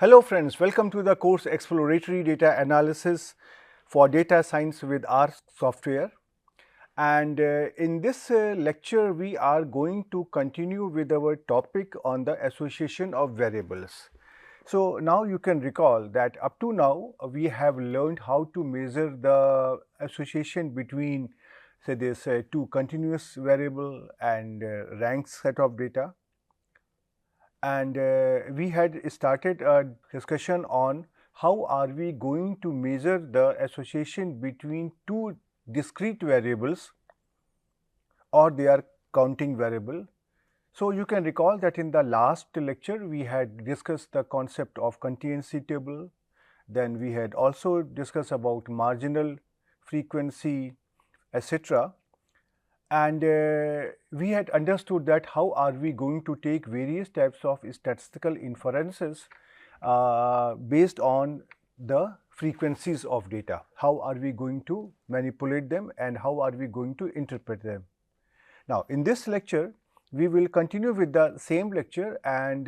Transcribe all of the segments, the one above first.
Hello friends, welcome to the course Exploratory Data Analysis for Data Science with R software. And in this lecture, we are going to continue with our topic on the association of variables. So now you can recall that up to now, we have learned how to measure the association between, say, this two continuous variable and ranked set of data. And we had started a discussion on how are we going to measure the association between two discrete variables or their counting variable. So you can recall that in the last lecture we had discussed the concept of contingency table, then we had also discussed about marginal frequency, etc. And we had understood that how are we going to take various types of statistical inferences based on the frequencies of data. How are we going to manipulate them and how are we going to interpret them? Now, in this lecture, we will continue with the same lecture, and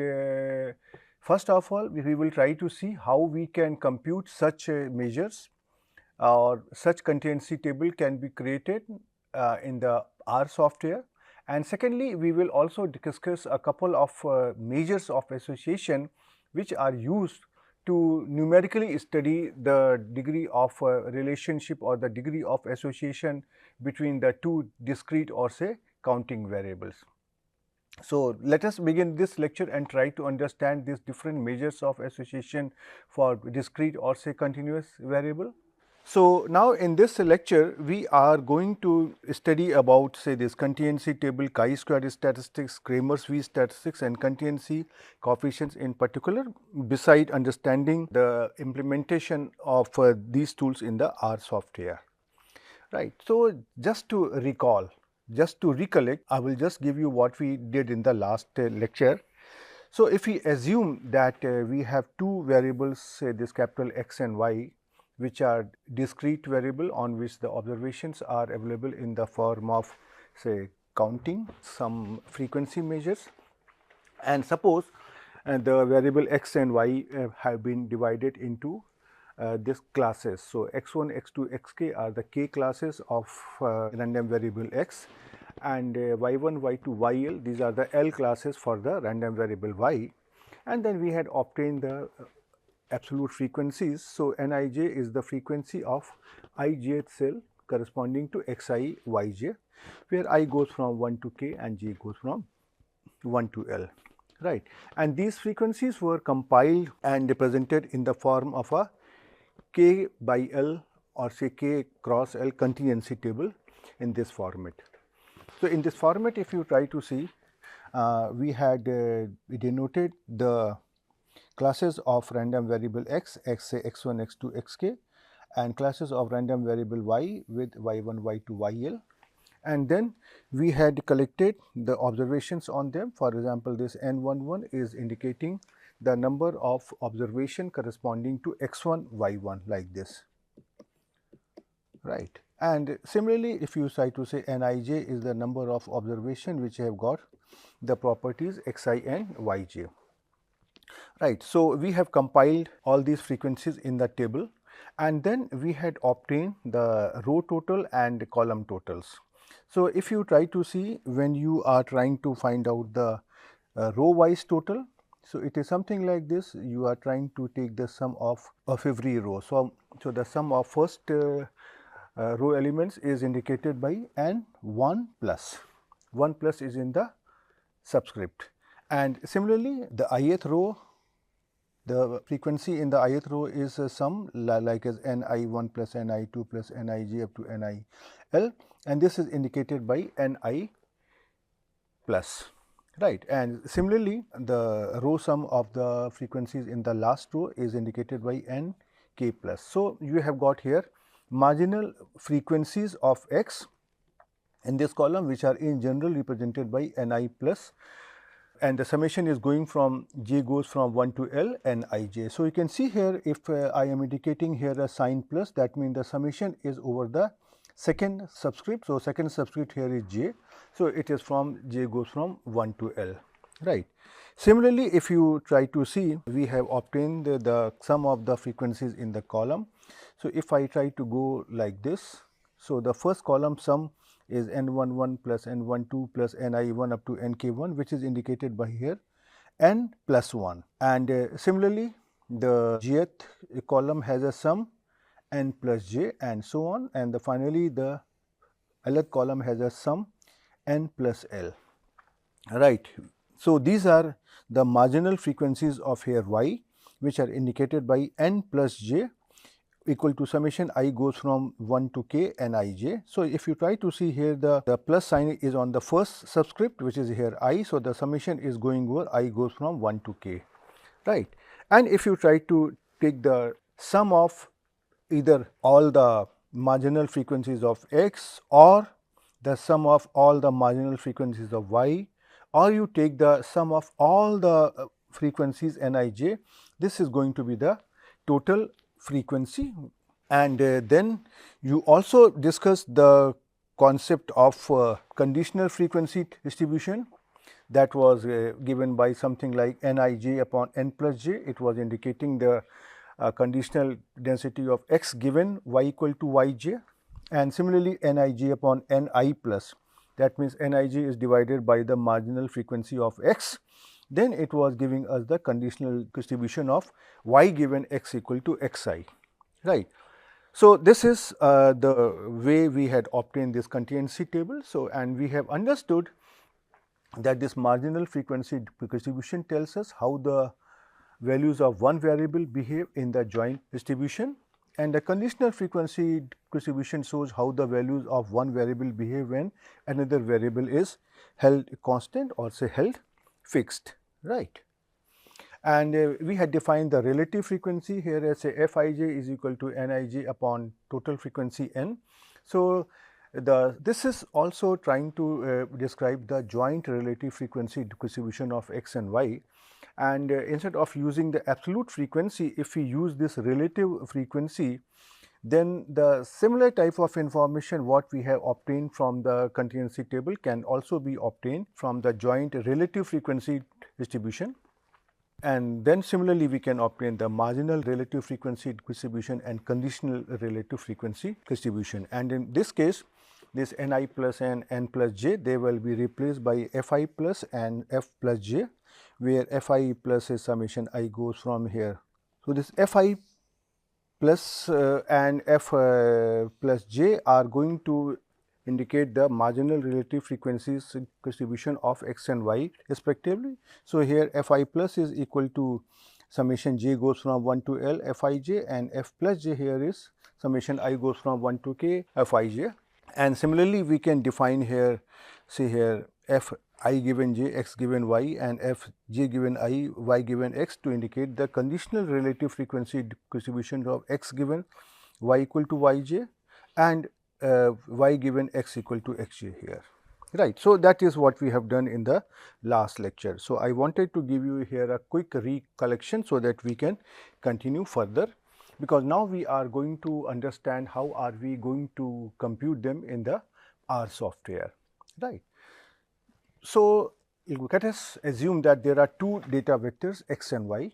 first of all, we will try to see how we can compute such measures or such contingency table can be created in the R software. And secondly, we will also discuss a couple of measures of association which are used to numerically study the degree of relationship or the degree of association between the two discrete or say counting variables. So let us begin this lecture and try to understand these different measures of association for discrete or say continuous variable. So now in this lecture, we are going to study about say this contingency table, chi-square statistics, Cramer's V statistics and contingency coefficients in particular, beside understanding the implementation of these tools in the R software. Right. So just to recall, just to recollect, I will just give you what we did in the last lecture. So if we assume that we have two variables, say this capital X and Y, which are discrete variable on which the observations are available in the form of say counting some frequency measures, and suppose the variable X and Y have been divided into these classes. So x1, x2, xk are the k classes of random variable X, and y1, y2, yl, these are the L classes for the random variable Y, and then we had obtained the absolute frequencies. So Nij is the frequency of ijth cell corresponding to xi yj, where I goes from 1 to k and j goes from 1 to L, right. And these frequencies were compiled and represented in the form of a k by L or say k cross L contingency table in this format. So in this format, if you try to see, we had denoted the classes of random variable X, say x1, x2, xk, and classes of random variable Y with y1, y2, yl, and then we had collected the observations on them. For example, this n11 is indicating the number of observation corresponding to x1, y1 like this, right. And similarly, if you try to say Nij is the number of observation which have got the properties xi and yj. Right. So we have compiled all these frequencies in the table, and then we had obtained the row total and column totals. So if you try to see, when you are trying to find out the row wise total, so it is something like this. You are trying to take the sum of every row. So the sum of first row elements is indicated by n1 plus. 1 plus is in the subscript, and similarly the ith row, the frequency in the ith row is sum like as ni1 plus ni2 plus nij up to nil, and this is indicated by ni plus, right. And similarly, the row sum of the frequencies in the last row is indicated by nk plus. So you have got here marginal frequencies of X in this column, which are in general represented by ni plus, and the summation is going from j goes from 1 to L and ij. So you can see here, if I am indicating here a sign plus, that means the summation is over the second subscript. So second subscript here is j. So it is from j goes from 1 to L, right. Similarly, if you try to see, we have obtained the sum of the frequencies in the column. So, if I try to go like this, so the first column sum is n11 plus n12 plus ni1 up to nk1, which is indicated by here n plus 1. And similarly, the jth column has a sum n plus j and so on, and finally the lth column has a sum n plus l, right. So, these are the marginal frequencies of here y, which are indicated by n plus j equal to summation I goes from 1 to k n I j. So, if you try to see here, the plus sign is on the first subscript, which is here I. So, the summation is going over I goes from 1 to k, right. And if you try to take the sum of either all the marginal frequencies of x or the sum of all the marginal frequencies of y, or you take the sum of all the frequencies n I j, this is going to be the total frequency. And then you also discuss the concept of conditional frequency distribution, that was given by something like Nij upon n plus j. It was indicating the conditional density of x given y equal to yj, and similarly Nij upon Ni plus, that means Nij is divided by the marginal frequency of x. Then it was giving us the conditional distribution of y given x equal to xi, right. So, this is the way we had obtained this contingency table. So, and we have understood that this marginal frequency distribution tells us how the values of one variable behave in the joint distribution, and the conditional frequency distribution shows how the values of one variable behave when another variable is held constant or say held fixed, right. And we had defined the relative frequency here as say Fij is equal to Nij upon total frequency n. So, this is also trying to describe the joint relative frequency distribution of x and y, and instead of using the absolute frequency, if we use this relative frequency, then the similar type of information what we have obtained from the contingency table can also be obtained from the joint relative frequency distribution. And then similarly we can obtain the marginal relative frequency distribution and conditional relative frequency distribution. And in this case, this Ni plus and n plus j, they will be replaced by Fi plus and f plus j, where Fi plus is summation I goes from here. So, this Fi plus and f plus j are going to indicate the marginal relative frequencies distribution of x and y respectively. So, here Fi plus is equal to summation j goes from 1 to L Fij, and f plus j here is summation I goes from 1 to k Fij. And similarly, we can define here, say here f I given j, x given y, and f j given I, y given x, to indicate the conditional relative frequency distribution of x given y equal to yj and y given x equal to xj here, right. So, that is what we have done in the last lecture. So, I wanted to give you here a quick recollection so that we can continue further, because now we are going to understand how are we going to compute them in the R software, right. So, let us assume that there are two data vectors x and y.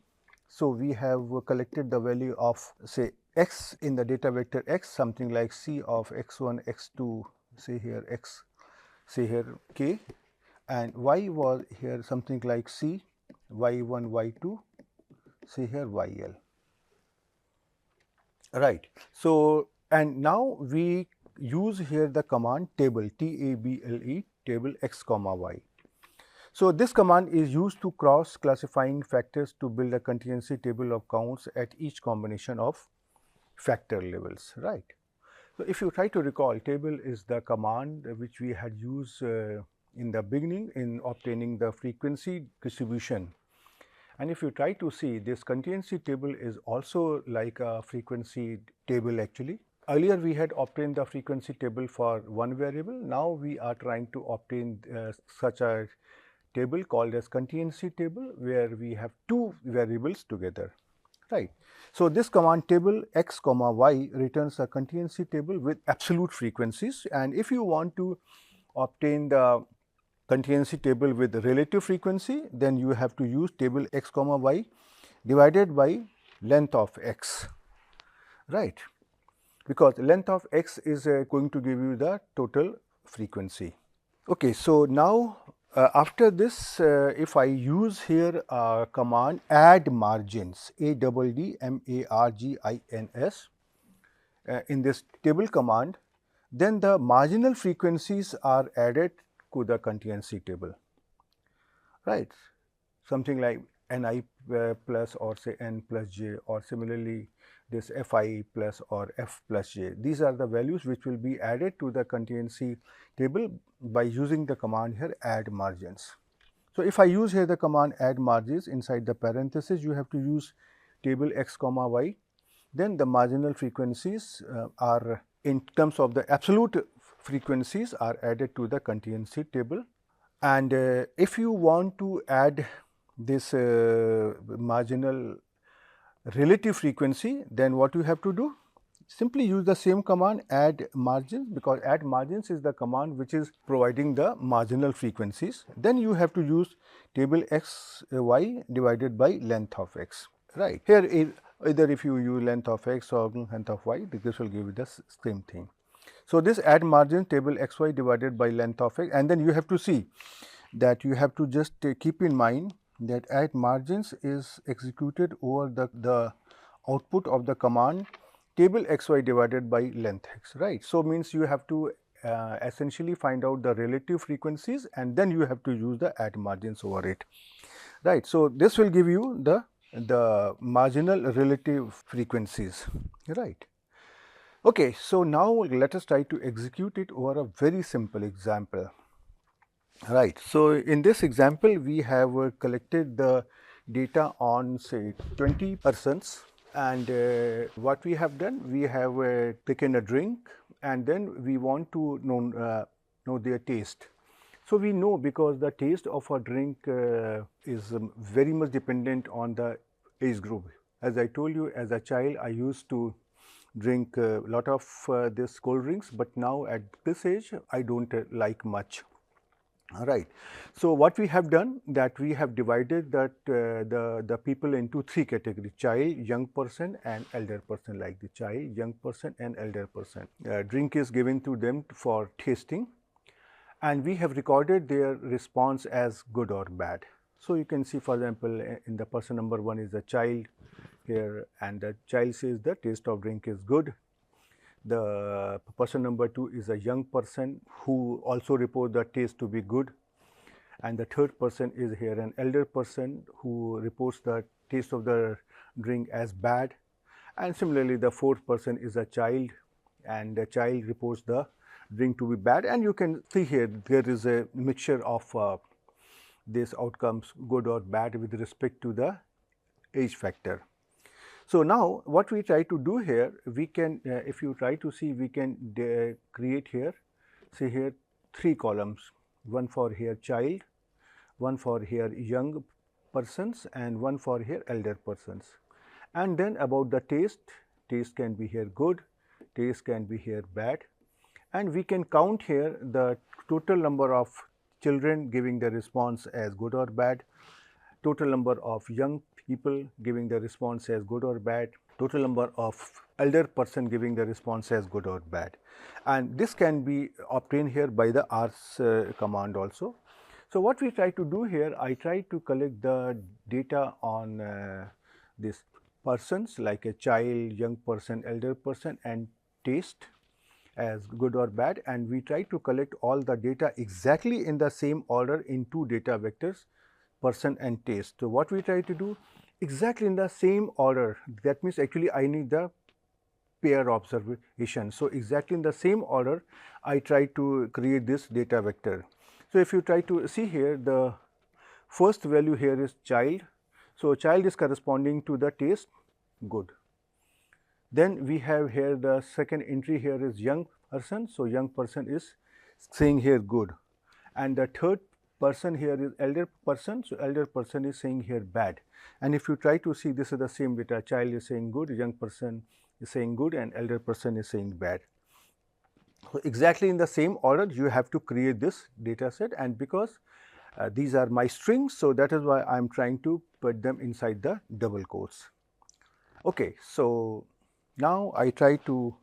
So, we have collected the value of say x in the data vector x, something like c of x1, x2, say here x, say here k, and y was here something like c, y1, y2, say here yl, right. So, and now we use here the command table, table, table x comma y. So, this command is used to cross classifying factors to build a contingency table of counts at each combination of factor levels, right. So, if you try to recall, table is the command which we had used in the beginning in obtaining the frequency distribution. And if you try to see, this contingency table is also like a frequency table actually. Earlier we had obtained the frequency table for one variable. Now we are trying to obtain such a table called as contingency table, where we have two variables together, right. So, this command table x comma y returns a contingency table with absolute frequencies, and if you want to obtain the contingency table with relative frequency, then you have to use table x comma y divided by length of x, right, because length of x is going to give you the total frequency. Okay, so now after this, if I use here command add margins, ADDMARGINS, in this table command, then the marginal frequencies are added to the contingency table, right, something like Ni plus or say N plus J, or similarly this Fi plus or F plus J. These are the values which will be added to the contingency table by using the command here add margins. So, if I use here the command add margins, inside the parenthesis you have to use table x comma y, then the marginal frequencies are in terms of the absolute frequencies are added to the contingency table. And if you want to add this marginal relative frequency, then what you have to do? Simply use the same command add margins, because add margins is the command which is providing the marginal frequencies. Then you have to use table x y divided by length of x, right. Here either if you use length of x or length of y, this will give you the same thing. So, this add margin table x y divided by length of x, and then you have to see that you have to just keep in mind that add margins is executed over the output of the command table x y divided by length x, right. So, means you have to essentially find out the relative frequencies and then you have to use the add margins over it, right. So, this will give you the marginal relative frequencies, right. Okay, so now let us try to execute it over a very simple example, right. So, in this example we have collected the data on say 20 persons, and what we have done, we have taken a drink and then we want to know their taste. So, we know because the taste of a drink is very much dependent on the age group. As I told you, as a child I used to drink a lot of this cold drinks, but now at this age I do not like much. All right. So, what we have done, that we have divided that the people into three categories: child, young person and elder person. Like the child, young person and elder person. Drink is given to them for tasting, and we have recorded their response as good or bad. So, you can see, for example, in the person number 1 is a child here, and the child says the taste of drink is good. The person number 2 is a young person who also report the taste to be good, and the third person is here an elder person who reports the taste of the drink as bad, and similarly the fourth person is a child, and the child reports the drink to be bad. And you can see here there is a mixture of these outcomes, good or bad, with respect to the age factor. So, now what we try to do here, we can if you try to see, we can create here, say here 3 columns, one for here child, one for here young persons and one for here elder persons. And then about the taste, taste can be here good, taste can be here bad, and we can count here the total number of children giving the response as good or bad, total number of young people giving the response as good or bad, total number of elder person giving the response as good or bad, and this can be obtained here by the ars command also. So, what we try to do here, I try to collect the data on these persons like a child, young person, elder person, and taste as good or bad, and we try to collect all the data exactly in the same order in 2 data vectors, person and taste. So, what we try to do exactly in the same order, that means actually I need the pair observation. So, exactly in the same order I try to create this data vector. So, if you try to see here, the first value here is child. So, child is corresponding to the taste good. Then we have here the second entry here is young person. So, young person is saying here good, and the third person here is elder person. So, elder person is saying here bad, and if you try to see, this is the same data, child is saying good, young person is saying good, and elder person is saying bad. So, exactly in the same order you have to create this data set, and because these are my strings, so that is why I am trying to put them inside the double quotes. Okay, so now I try to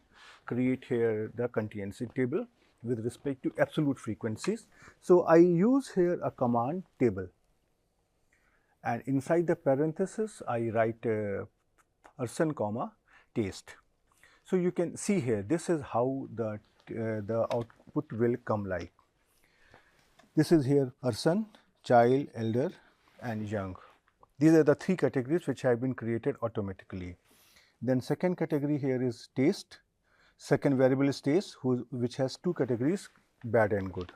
create here the contingency table with respect to absolute frequencies. So, I use here a command table, and inside the parenthesis I write person comma taste. So, you can see here this is how the output will come like. This is here person, child, elder and young. These are the three categories which have been created automatically. Then second category here is taste. Second variable is taste, which has two categories, bad and good.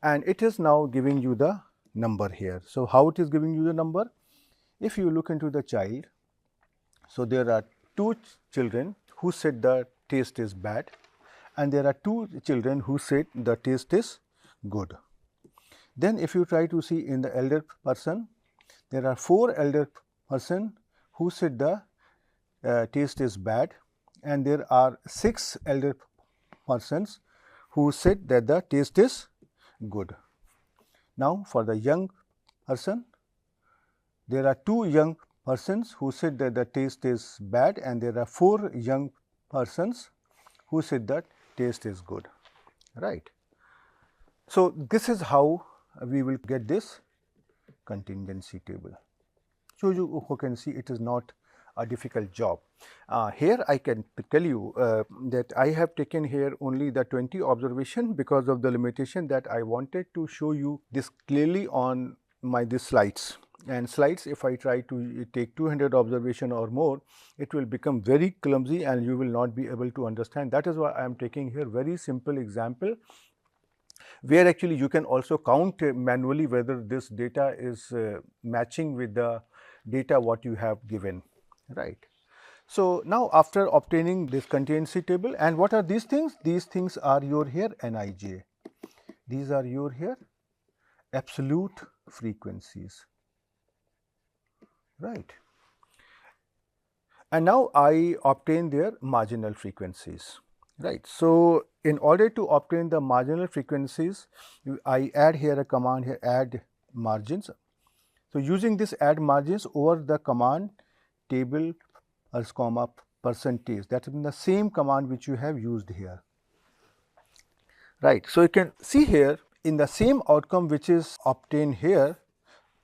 And it is now giving you the number here. So, how it is giving you the number? If you look into the child, so there are two children who said the taste is bad, and there are two children who said the taste is good. Then if you try to see in the elder person, there are four elder person who said the taste is bad, and there are six elder persons who said that the taste is good. Now, for the young person, there are two young persons who said that the taste is bad, and there are four young persons who said that taste is good, right. So, this is how we will get this contingency table. So, you can see it is not a difficult job. Here I can tell you that I have taken here only the 20 observation because of the limitation that I wanted to show you this clearly on these slides. And slides, if I try to take 200 observation or more, it will become very clumsy and you will not be able to understand. That is why I am taking here very simple example, where actually you can also count manually whether this data is matching with the data what you have given, right. So, now after obtaining this contingency table, and what are these things? These things are your here Nij, these are your here absolute frequencies, right. And now I obtain their marginal frequencies, right. So, in order to obtain the marginal frequencies, I add here a command here, add margins. So, using this add margins over the command table comma percentage, that is the same command which you have used here, right. So, you can see here in the same outcome which is obtained here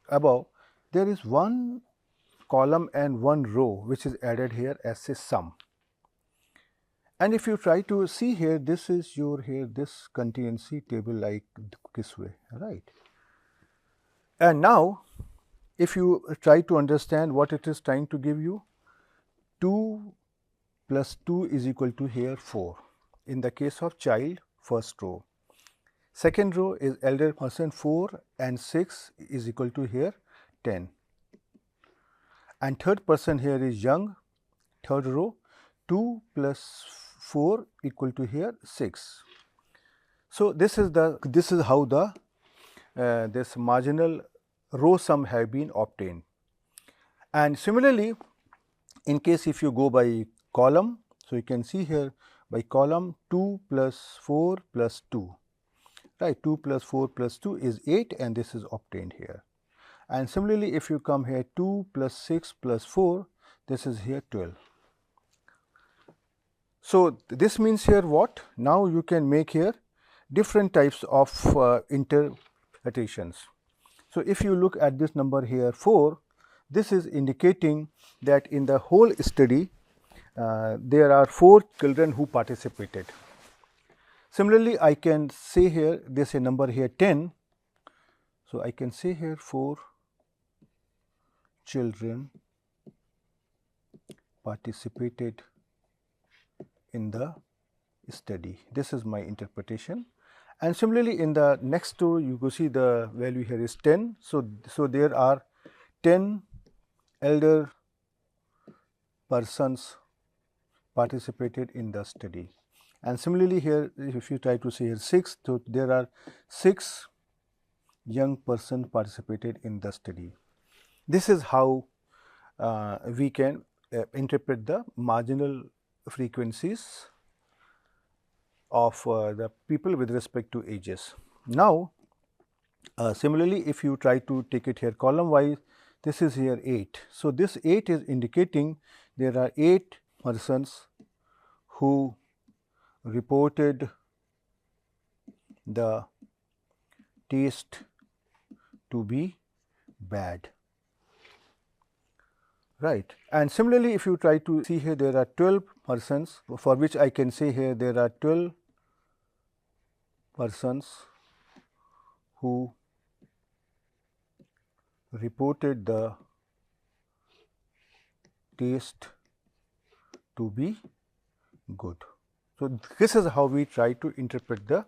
above, there is one column and one row which is added here as a sum. And if you try to see here, this is your here this contingency table like this way, right. And now, if you try to understand what it is trying to give you, 2 plus 2 is equal to here 4 in the case of child, first row. Second row is elder person, 4 and 6 is equal to here 10, and third person here is young, third row, 2 plus 4 equal to here 6. So, this is how the this marginal row sum have been obtained. And similarly, in case if you go by column, so you can see here by column 2 plus 4 plus 2, right, 2 plus 4 plus 2 is 8, and this is obtained here. And similarly, if you come here 2 plus 6 plus 4, this is here 12. So, this means here what? Now, you can make here different types of interpretations. So, if you look at this number here 4, this is indicating that in the whole study there are 4 children who participated. Similarly, I can say here this a number here 10. So, I can say here 4 children participated in the study. This is my interpretation. And similarly, in the next row you go see the value here is 10. So, there are 10 elder persons participated in the study. And similarly, here if you try to say here 6, so there are 6 young persons participated in the study. This is how we can interpret the marginal frequencies of the people with respect to ages. Now, similarly, if you try to take it here column wise, this is here 8. So, this 8 is indicating there are 8 persons who reported the taste to be bad, right. And similarly, if you try to see here, there are 12 persons for which I can say here there are 12 persons who reported the taste to be good. So, this is how we try to interpret the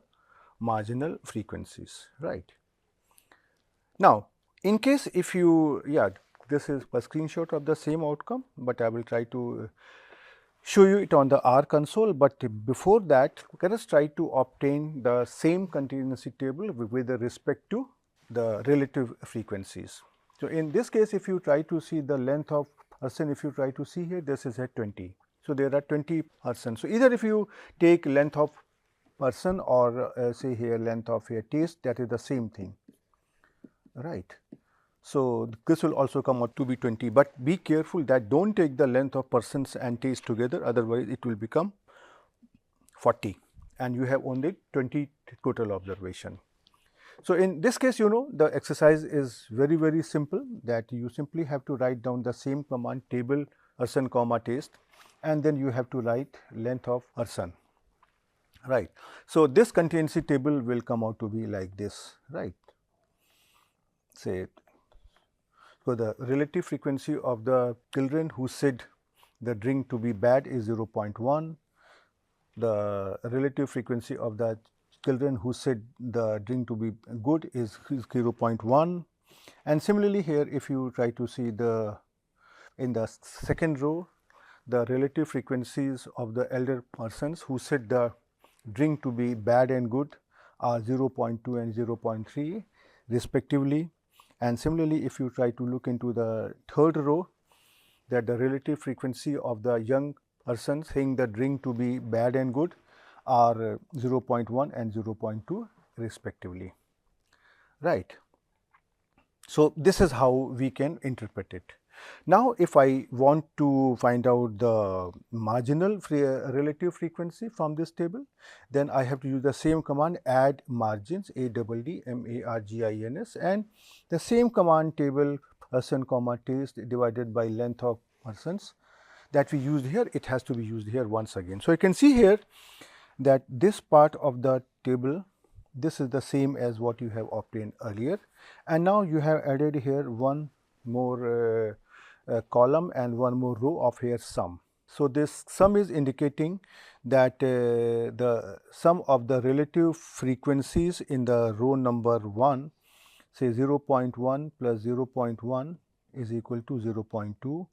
marginal frequencies, right. Now, in case if you, this is a screenshot of the same outcome, but I will try to show you it on the R console, but before that let us try to obtain the same contingency table with respect to the relative frequencies. So, in this case if you try to see the length of person, if you try to see here, this is at 20. So, there are 20 persons. So, either if you take length of person or say here length of a taste, that is the same thing, right. So, this will also come out to be 20, but be careful that do not take the length of persons and taste together, otherwise it will become 40 and you have only 20 total observation. So, in this case the exercise is very simple, that you simply have to write down the same command table person comma taste and then you have to write length of person, right. So, this contingency table will come out to be like this, right. Say so, the relative frequency of the children who said the drink to be bad is 0.1, the relative frequency of the children who said the drink to be good is 0.1, and similarly here if you try to see the in the second row the relative frequencies of the elder persons who said the drink to be bad and good are 0.2 and 0.3 respectively. And similarly, if you try to look into the third row, that the relative frequency of the young persons saying the drink to be bad and good are 0.1 and 0.2 respectively, right. So, this is how we can interpret it. Now, if I want to find out the marginal relative frequency from this table, then I have to use the same command add margins, ADD-MARGINS, and the same command table person comma taste divided by length of persons that we used here, it has to be used here once again. So, you can see here that this part of the table, this is the same as what you have obtained earlier, and now you have added here one more column and one more row of here sum. So, this sum is indicating that the sum of the relative frequencies in the row number 1, say 0.1 plus 0.1 is equal to 0.2,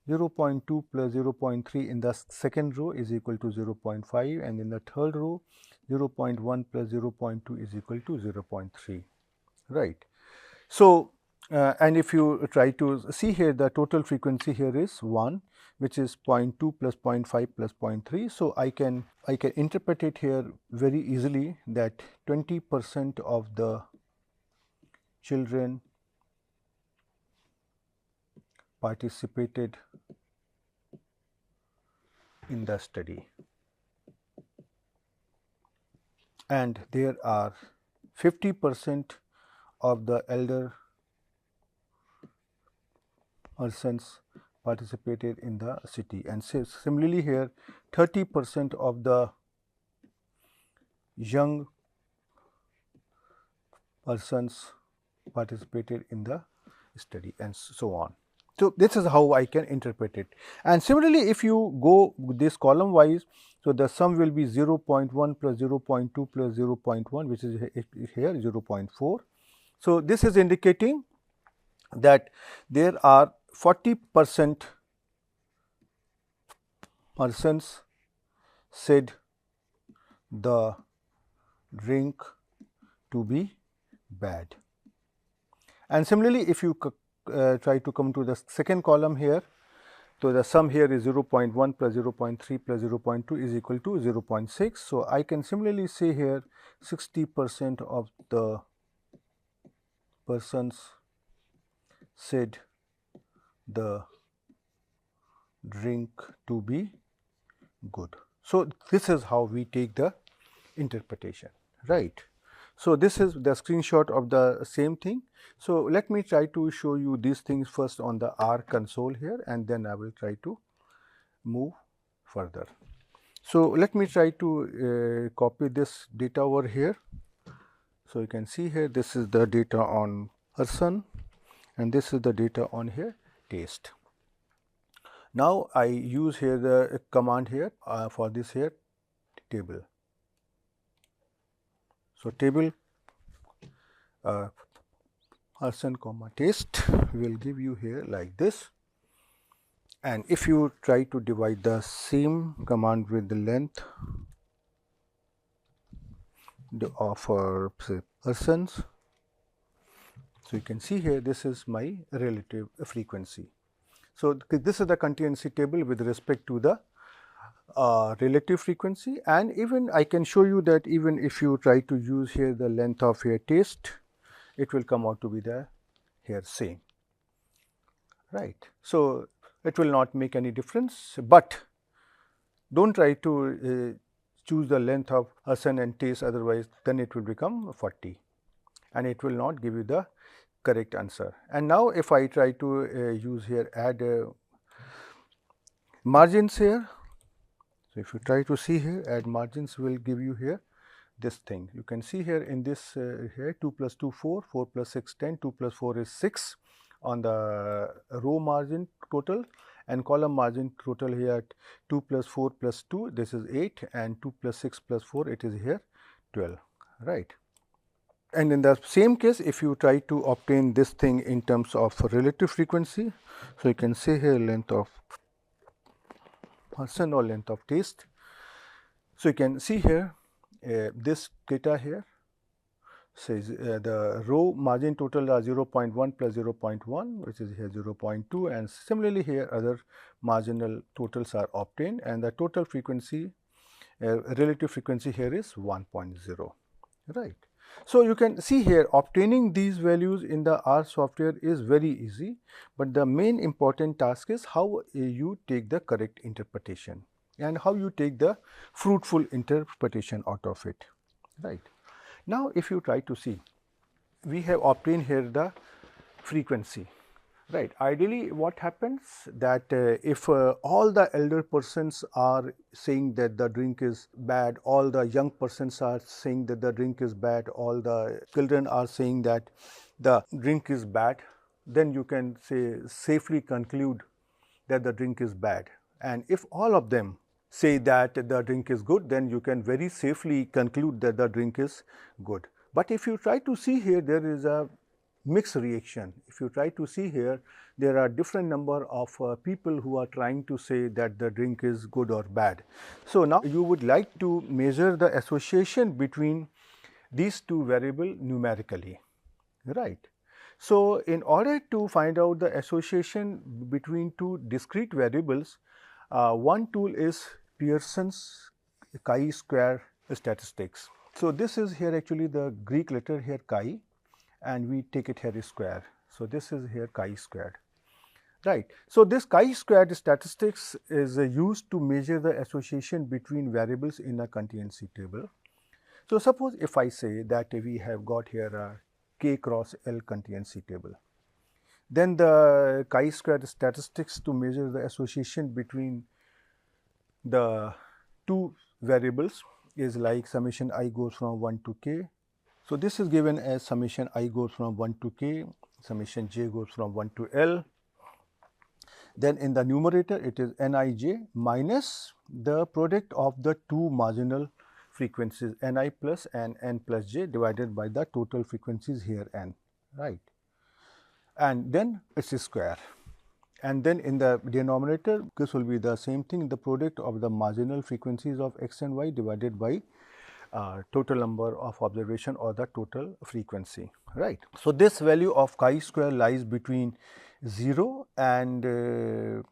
0.2 plus 0.3 in the second row is equal to 0.5, and in the third row 0.1 plus 0.2 is equal to 0.3, right. So, and if you try to see here, the total frequency here is 1, which is 0.2 plus 0.5 plus 0.3. So, I can interpret it here very easily that 20% of the children participated in the study, and there are 50% of the elder persons participated in the city, and similarly here 30% of the young persons participated in the study, and so on. So, this is how I can interpret it. And similarly, if you go this column wise, so the sum will be 0.1 plus 0.2 plus 0.1, which is here 0.4. So, this is indicating that there are 40% persons said the drink to be bad. And similarly, if you try to come to the second column here, So, the sum here is 0.1 plus 0.3 plus 0.2 is equal to 0.6. So, I can similarly say here 60% of the persons said the drink to be good. So, this is how we take the interpretation, right. So, this is the screenshot of the same thing. So, let me try to show you these things first on the R console here, and then I will try to move further. So, let me try to copy this data over here. So, you can see here this is the data on person and this is the data on here taste. Now, I use here the command here for this here table. So, table person comma taste will give you here like this, and if you try to divide the same command with the length of say persons, so you can see here this is my relative frequency. So, this is the contingency table with respect to the relative frequency, and even I can show you that even if you try to use here the length of your taste, it will come out to be the here same, right. So, it will not make any difference, but do not try to choose the length of person and taste, otherwise then it will become 40 and it will not give you the correct answer. And now, if I try to use here add margins here. So, if you try to see here add margins will give you here this thing. You can see here in this here 2 plus 2 4, 4 plus 6 10, 2 plus 4 is 6 on the row margin total, and column margin total here at 2 plus 4 plus 2 this is 8, and 2 plus 6 plus 4 it is here 12, right. And in the same case, if you try to obtain this thing in terms of relative frequency, so you can say here length of person or length of taste. So, you can see here this data here says the row margin total are 0.1 plus 0.1, which is here 0.2, and similarly here other marginal totals are obtained, and the total frequency relative frequency here is 1.0, right. So, you can see here obtaining these values in the R software is very easy, but the main important task is how you take the correct interpretation and how you take the fruitful interpretation out of it, right. Now, if you try to see, we have obtained here the frequency, right. Ideally, what happens that if all the elder persons are saying that the drink is bad, all the young persons are saying that the drink is bad, all the children are saying that the drink is bad, then you can say safely conclude that the drink is bad. And if all of them say that the drink is good, then you can very safely conclude that the drink is good. But if you try to see here, there is a mixed reaction. If you try to see here, there are different number of people who are trying to say that the drink is good or bad. So, now you would like to measure the association between these two variables numerically, right. So, in order to find out the association between two discrete variables, one tool is Pearson's chi-square statistics. So, this is here actually the Greek letter here chi, and we take it here is square. So, this is here chi-squared, right. So, this chi-squared statistics is used to measure the association between variables in a contingency table. So, suppose if I say that we have got here a K cross L contingency table, then the chi-squared statistics to measure the association between the two variables is like summation I goes from 1 to k. So, this is given as summation I goes from 1 to k, summation j goes from 1 to L. Then in the numerator it is Nij minus the product of the two marginal frequencies Ni plus and N plus j divided by the total frequencies here N, right. And then it is square. And then in the denominator, this will be the same thing, the product of the marginal frequencies of x and y divided by total number of observation or the total frequency, right. So, this value of chi square lies between 0 and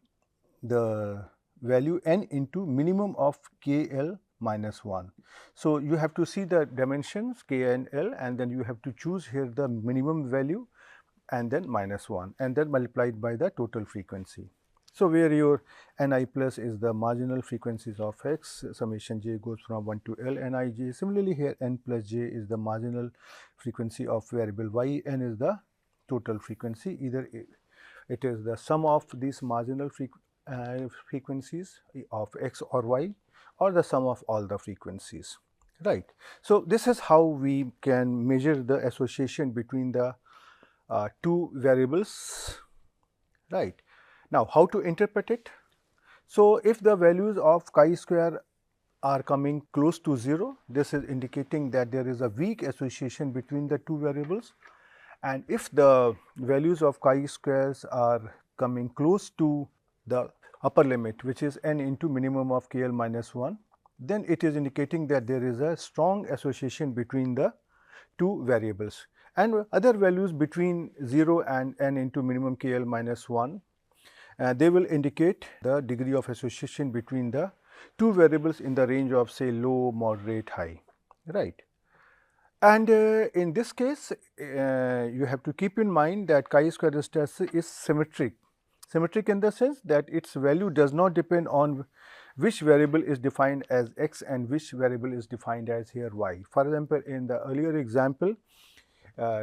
the value n into minimum of KL minus 1. So, you have to see the dimensions K and L, and then you have to choose here the minimum value and then minus 1 and then multiplied by the total frequency. So, where your Ni plus is the marginal frequencies of x, summation j goes from 1 to L Nij. Similarly, here n plus j is the marginal frequency of variable y, n is the total frequency. Either it is the sum of these marginal frequencies of x or y, or the sum of all the frequencies, right. So, this is how we can measure the association between the two variables, right. Now, how to interpret it? So, if the values of chi square are coming close to 0, this is indicating that there is a weak association between the two variables, and if the values of chi squares are coming close to the upper limit, which is n into minimum of KL minus 1, then it is indicating that there is a strong association between the two variables. And other values between 0 and n into minimum KL minus 1, they will indicate the degree of association between the two variables in the range of say low, moderate, high, right. And in this case, you have to keep in mind that chi square hysteresis is symmetric. Symmetric in the sense that its value does not depend on which variable is defined as x and which variable is defined as here y. For example, in the earlier example,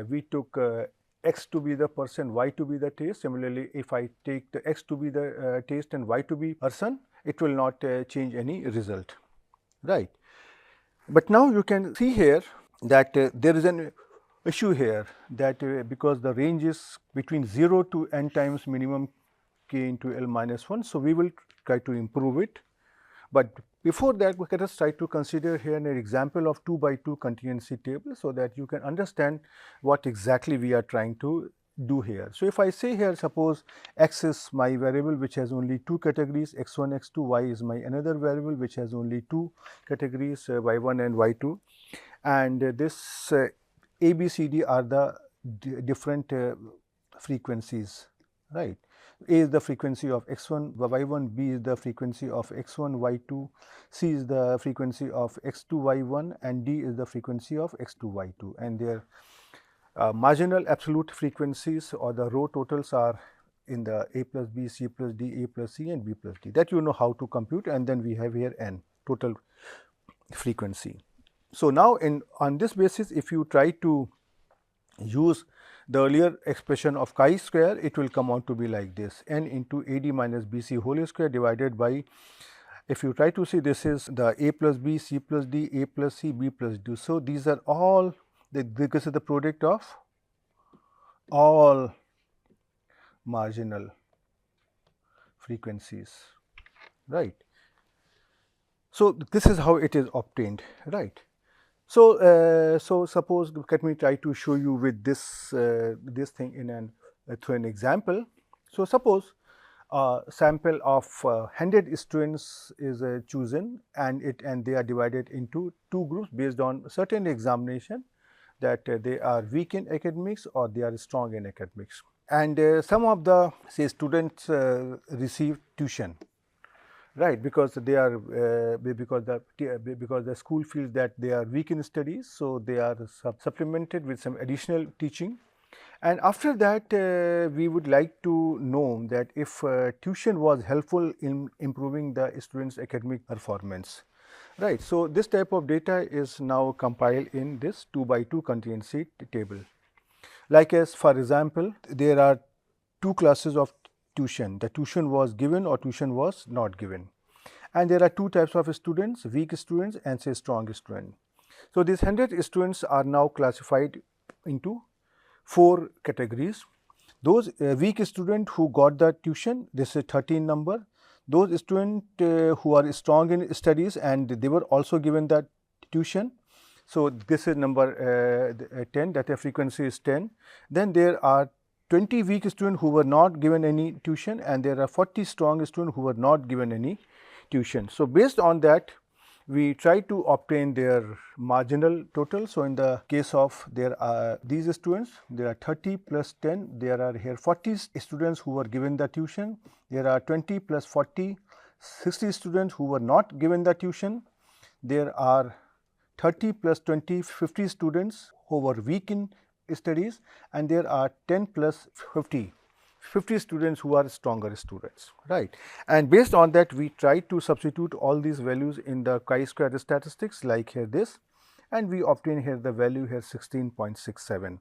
we took x to be the person, y to be the taste. Similarly, if I take the x to be the taste and y to be person, it will not change any result, right. But now you can see here that there is an issue here, that because the range is between 0 to n times minimum k into L minus 1. So, we will try to improve it, but before that let us try to consider here an example of 2 by 2 contingency table, so that you can understand what exactly we are trying to do here. So, if I say here, suppose x is my variable which has only two categories, x1, x2, y is my another variable which has only two categories, y1 and y2, and this A, B, C, D are the different frequencies, right. A is the frequency of x1, y1, B is the frequency of x1, y2, C is the frequency of x2, y1, and D is the frequency of x2, y2, and their marginal absolute frequencies or the row totals are in the A plus B, C plus D, A plus C, and B plus D. That you know how to compute, and then we have here n total frequency. So, now on this basis, if you try to use the earlier expression of chi square, it will come out to be like this: n into AD minus BC whole square divided by, if you try to see, this is the A plus B, C plus D, A plus C, B plus D. So, these are all this is the product of all marginal frequencies, right. So, this is how it is obtained, right. So, so suppose, let me try to show you with this this thing in through an example. So, suppose a sample of 100 students is chosen, and they are divided into two groups based on certain examination, that they are weak in academics or they are strong in academics. And some of the say students receive tuition, right, because they are because the school feels that they are weak in studies. So, they are supplemented with some additional teaching, and after that we would like to know that if tuition was helpful in improving the students' academic performance, right. So, this type of data is now compiled in this 2 by 2 contingency table. Like as for example, there are two classes of tuition, the tuition was given or tuition was not given, and there are two types of students, weak students and say strong student. So, these 100 students are now classified into 4 categories. Those weak students who got the tuition, this is 13 number. Those students who are strong in studies and they were also given that tuition. So, this is number 10, that the frequency is 10. Then there are 20 weak students who were not given any tuition, and there are 40 strong students who were not given any tuition. So, based on that, we try to obtain their marginal total. So, in the case of there are these students, there are 30 plus 10, there are here 40 students who were given the tuition, there are 20 plus 40, 60 students who were not given the tuition, there are 30 plus 20, 50 students who were weak in studies, and there are 10 plus 50 students who are stronger students, right. And based on that, we try to substitute all these values in the chi-square statistics like here this, and we obtain here the value here 16.67.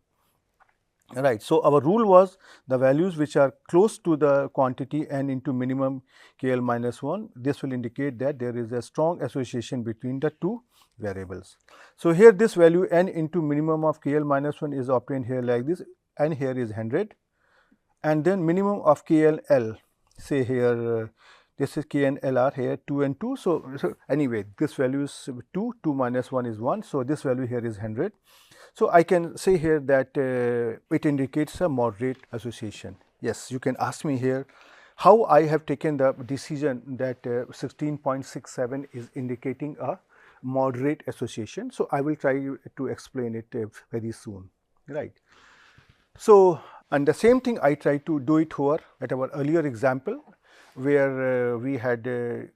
Right. So, our rule was the values which are close to the quantity n into minimum KL minus 1, this will indicate that there is a strong association between the two variables. So, here this value n into minimum of KL minus 1 is obtained here like this, and here is 100, and then minimum of KLL, say here this is K and L are here 2 and 2. So, anyway, this value is 2, 2 minus 1 is 1. So, this value here is 100. So, I can say here that it indicates a moderate association. Yes, you can ask me here how I have taken the decision that 16.67 is indicating a moderate association. So, I will try to explain it very soon, right. So, and the same thing I try to do it here at our earlier example, where we had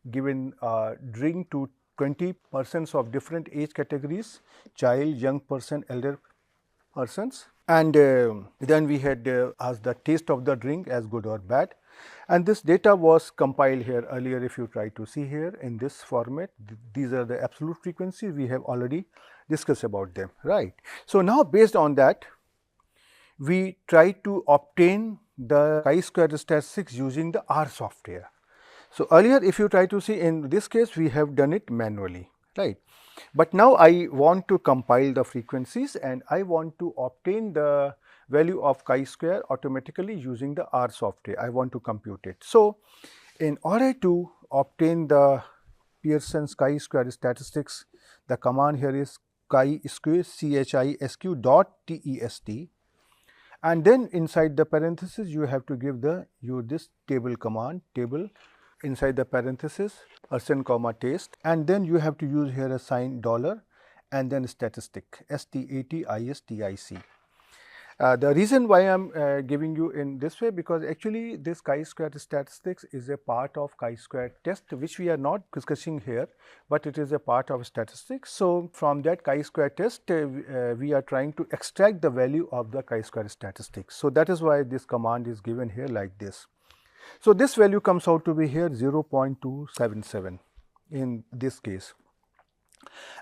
given a drink to 20 persons of different age categories, child, young person, elder persons, and then we had asked the taste of the drink as good or bad, and this data was compiled here earlier. If you try to see here in this format, these are the absolute frequency, we have already discussed about them, right. So, now based on that, we try to obtain the chi-square statistics using the R software. So, earlier if you try to see, in this case we have done it manually, right. But now I want to compile the frequencies and I want to obtain the value of chi-square automatically using the R software. I want to compute it. So, in order to obtain the Pearson's chi-square statistics, the command here is chi-square CHISQ dot TEST. And then inside the parenthesis you have to give this table command, table inside the parenthesis % taste, and then you have to use here a sign dollar and then statistic STATISTIC. The reason why I am giving you in this way, because actually this chi-square statistics is a part of chi-square test which we are not discussing here, but it is a part of statistics. So, from that chi-square test we are trying to extract the value of the chi-square statistics. So, that is why this command is given here like this. So, this value comes out to be here 0.277 in this case.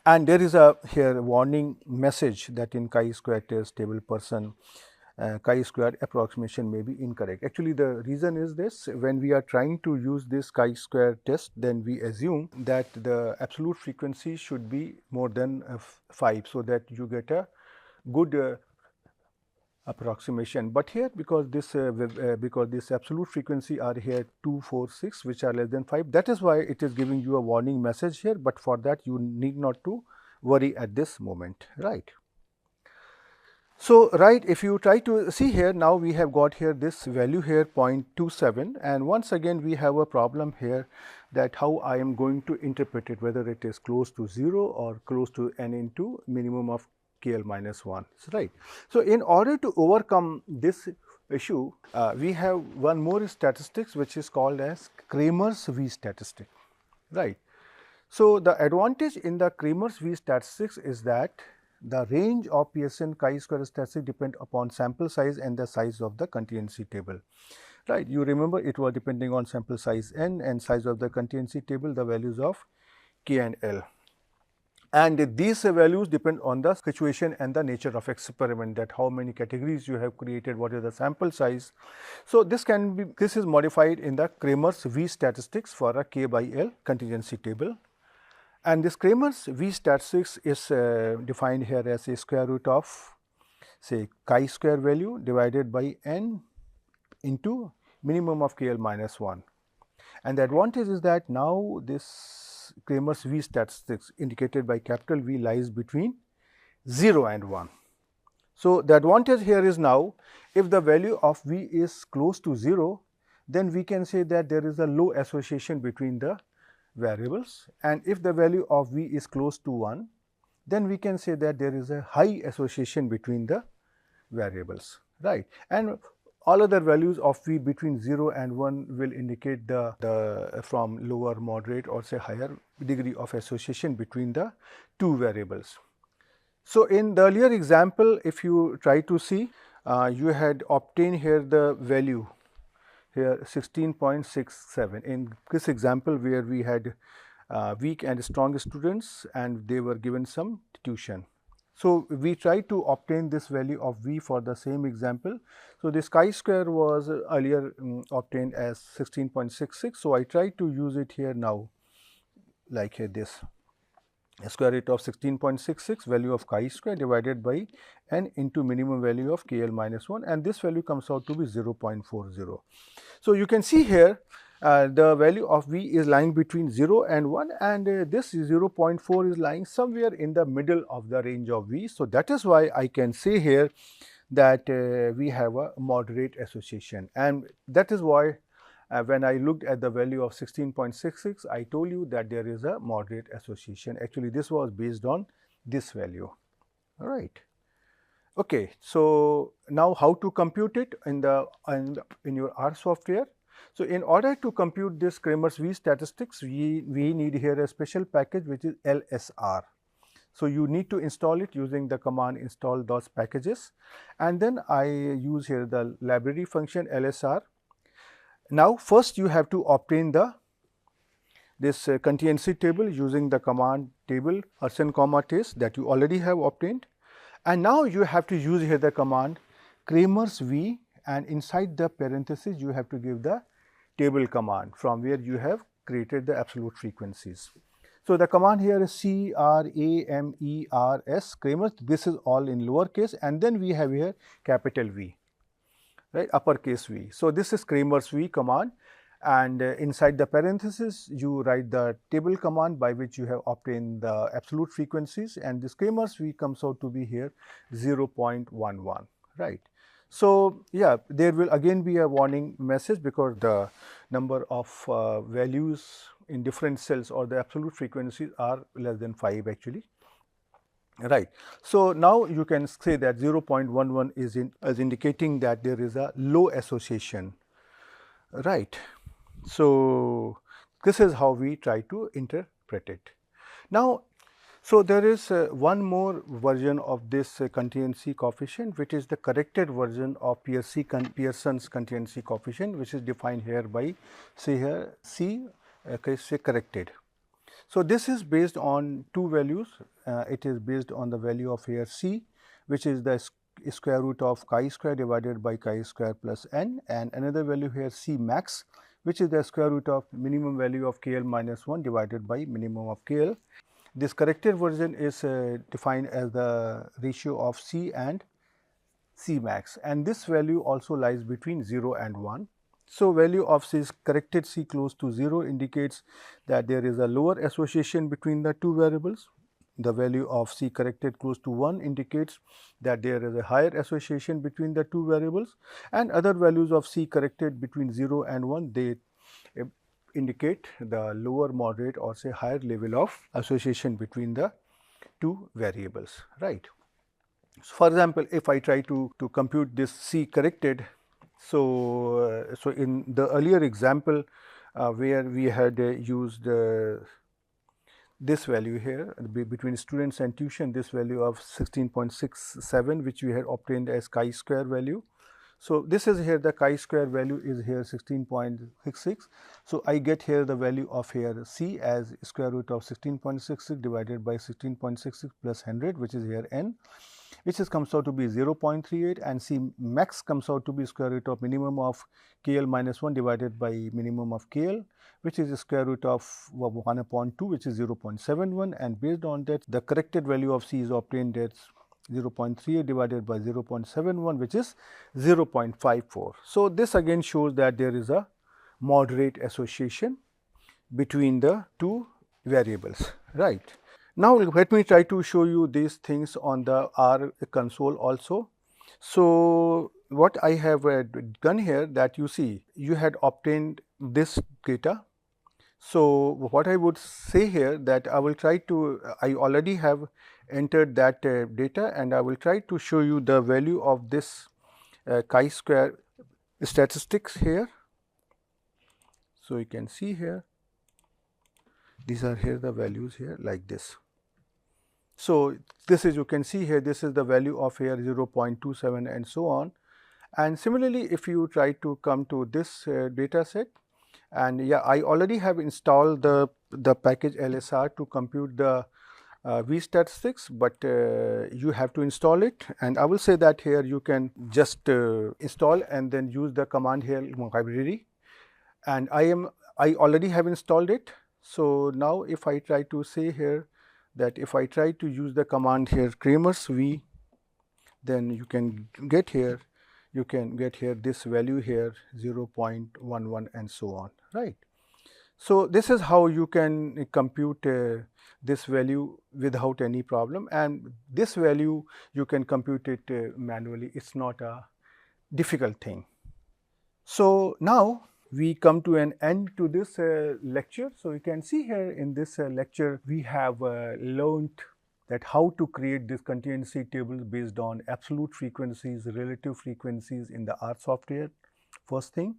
And there is a here warning message that in chi-square test table person chi-square approximation may be incorrect. Actually, the reason is this: when we are trying to use this chi-square test, then we assume that the absolute frequency should be more than 5, so that you get a good approximation. But here, because this absolute frequency are here 2, 4, 6, which are less than 5, that is why it is giving you a warning message here, but for that you need not to worry at this moment, right. So, right, if you try to see here, now we have got here this value here 0.27, and once again we have a problem here that how I am going to interpret it, whether it is close to 0 or close to n into minimum of KL minus 1, right. So, in order to overcome this issue, we have one more statistics which is called as Cramer's V statistic, right. So, the advantage in the Cramer's V statistics is that the range of Pearson chi-square statistic depend upon sample size and the size of the contingency table, right. You remember it was depending on sample size n and size of the contingency table, the values of K and L. And these values depend on the situation and the nature of experiment, that how many categories you have created, what is the sample size. So, this is modified in the Cramer's V statistics for a K by L contingency table. And this Cramer's V statistics is defined here as a square root of, say, chi-square value divided by n into minimum of KL minus 1. And the advantage is that now this Cramer's V statistics indicated by capital V lies between 0 and 1. So, the advantage here is now if the value of V is close to 0, then we can say that there is a low association between the variables, and if the value of V is close to 1, then we can say that there is a high association between the variables, right. And all other values of V between 0 and 1 will indicate the from lower, moderate, or say higher degree of association between the two variables. So, in the earlier example, if you try to see, you had obtained here the value here 16.67 in this example where we had weak and strong students and they were given some tuition. So, we tried to obtain this value of V for the same example. So, this chi-square was earlier obtained as 16.66. So, I tried to use it here now like here this square root of 16.66 value of chi-square divided by n into minimum value of KL minus 1, and this value comes out to be 0.40. So, you can see here the value of V is lying between 0 and 1, and this 0.4 is lying somewhere in the middle of the range of V. So, that is why I can say here that we have a moderate association, and that is why when I looked at the value of 16.66, I told you that there is a moderate association. Actually, this was based on this value, all right. Okay, so now how to compute it in your R software? So, in order to compute this Cramer's V statistics, we need here a special package which is LSR. So, you need to install it using the command install those packages, and then I use here the library function LSR. Now, first you have to obtain this contingency table using the command table _test that you already have obtained, and now you have to use here the command Cramer's V, and inside the parenthesis you have to give the table command from where you have created the absolute frequencies. So, the command here is CRAMERS Cramer's, this is all in lowercase, and then we have here capital V, right, uppercase V. So, this is Cramer's V command, and inside the parenthesis you write the table command by which you have obtained the absolute frequencies, and this Cramer's V comes out to be here 0.11, right. So, yeah, there will again be a warning message because the number of values in different cells or the absolute frequencies are less than 5 actually. Right. So, now you can say that 0.11 is indicating that there is a low association, right. So, this is how we try to interpret it. Now, so there is one more version of this contingency coefficient, which is the corrected version of Pearson's contingency coefficient, which is defined here by say here C, say corrected. So, this is based on two values. It is based on the value of here C, which is the square root of chi-square divided by chi-square plus n, and another value here C max, which is the square root of minimum value of KL minus 1 divided by minimum of KL. This corrected version is defined as the ratio of C and C max, and this value also lies between 0 and 1. So, value of C corrected C close to 0 indicates that there is a lower association between the two variables. The value of C corrected close to 1 indicates that there is a higher association between the two variables, and other values of C corrected between 0 and 1, they indicate the lower, moderate, or say higher level of association between the two variables, right. So, for example, if I try to compute this C corrected, so in the earlier example where we had used this value here between students and tuition, this value of 16.67, which we had obtained as chi-square value. So, this is here the chi-square value is here 16.66. So, I get here the value of here C as square root of 16.66 divided by 16.66 plus 100, which is here n, which is comes out to be 0.38, and C max comes out to be square root of minimum of KL minus 1 divided by minimum of KL, which is the square root of 1 upon 2, which is 0.71, and based on that the corrected value of C is obtained as 0.38 divided by 0.71, which is 0.54. So, this again shows that there is a moderate association between the two variables, right. Now, let me try to show you these things on the R console also. So, what I have done here, that you see you had obtained this data So, what I would say here that I will try to, I already have entered that data, and I will try to show you the value of this chi-square statistics here. So, you can see here, these are here the values here like this. So, this is, you can see here, this is the value of here 0.27 and so on. And similarly, if you try to come to this data set, and yeah, I already have installed the package LSR to compute the V statistics, but you have to install it, and I will say that here you can just install and then use the command here library, and I already have installed it. So now if I try to say here that if I try to use the command here Cramer's V, then you can get here this value here 0.11 and so on, right. So this is how you can compute this value without any problem, and this value you can compute it manually. It's not a difficult thing. So now we come to an end to this lecture. So you can see here in this lecture we have learned that how to create this contingency tables based on absolute frequencies, relative frequencies in the R software, first thing.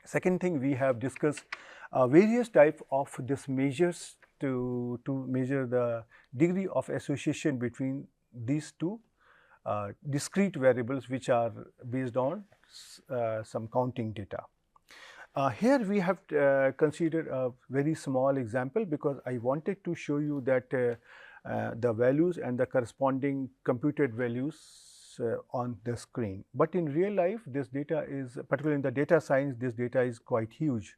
Second thing, we have discussed various types of this measures to measure the degree of association between these two discrete variables which are based on some counting data. Here we have considered a very small example because I wanted to show you that the values and the corresponding computed values on the screen. But in real life, this data is, particularly in the data science, this data is quite huge.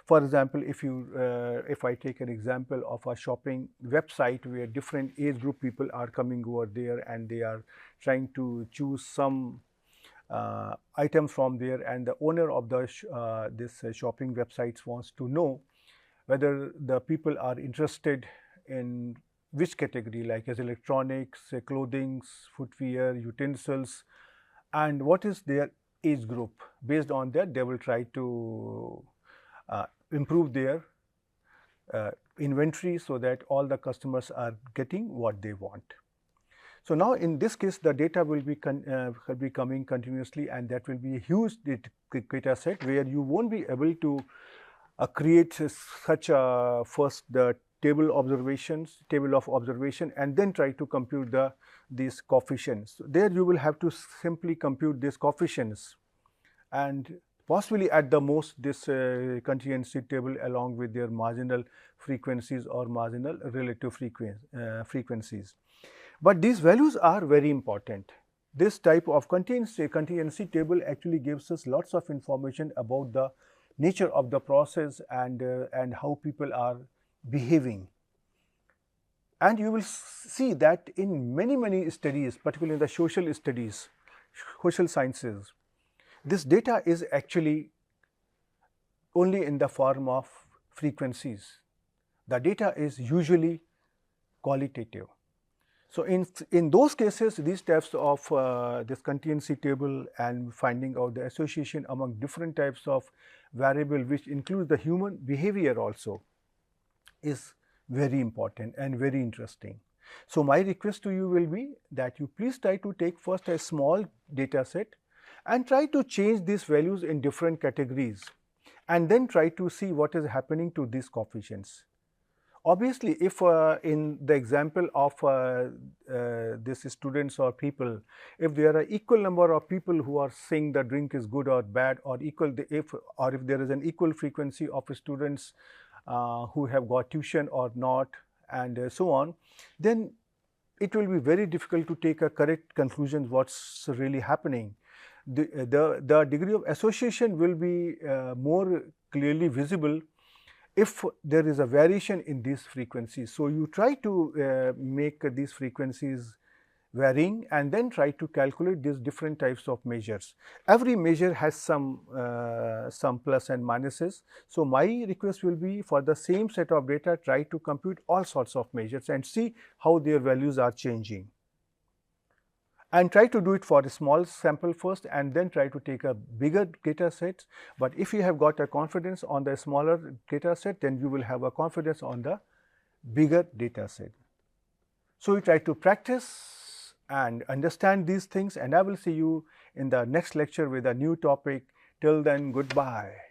For example, if I take an example of a shopping website where different age group people are coming over there and they are trying to choose some items from there, and the owner of the this shopping websites wants to know whether the people are interested in which category, like as electronics, clothing, footwear, utensils, and what is their age group. Based on that, they will try to improve their inventory so that all the customers are getting what they want. So now in this case, the data will be coming continuously, and that will be a huge data set where you won't be able to create such a first the table of observation, and then try to compute these coefficients. So there you will have to simply compute these coefficients, and possibly at the most this contingency table along with their marginal frequencies or marginal relative frequencies. But these values are very important. This type of contingency table actually gives us lots of information about the nature of the process and how people are behaving. And you will see that in many studies, particularly in the social studies, social sciences, this data is actually only in the form of frequencies. The data is usually qualitative. So in those cases, these types of this contingency table and finding out the association among different types of variable, which includes the human behavior also, is very important and very interesting. So my request to you will be that you please try to take first a small data set and try to change these values in different categories, and then try to see what is happening to these coefficients. Obviously, if in the example of these students or people, if there are equal number of people who are saying the drink is good or bad, or if there is an equal frequency of students who have got tuition or not, and so on, then it will be very difficult to take a correct conclusion what's really happening. The degree of association will be more clearly visible if there is a variation in these frequencies. So you try to make these frequencies varying and then try to calculate these different types of measures. Every measure has some plus and minuses. So my request will be, for the same set of data, try to compute all sorts of measures and see how their values are changing. and try to do it for a small sample first and then try to take a bigger data set. But if you have got a confidence on the smaller data set, then you will have a confidence on the bigger data set. So we try to practice and understand these things, and I will see you in the next lecture with a new topic. Till then, goodbye.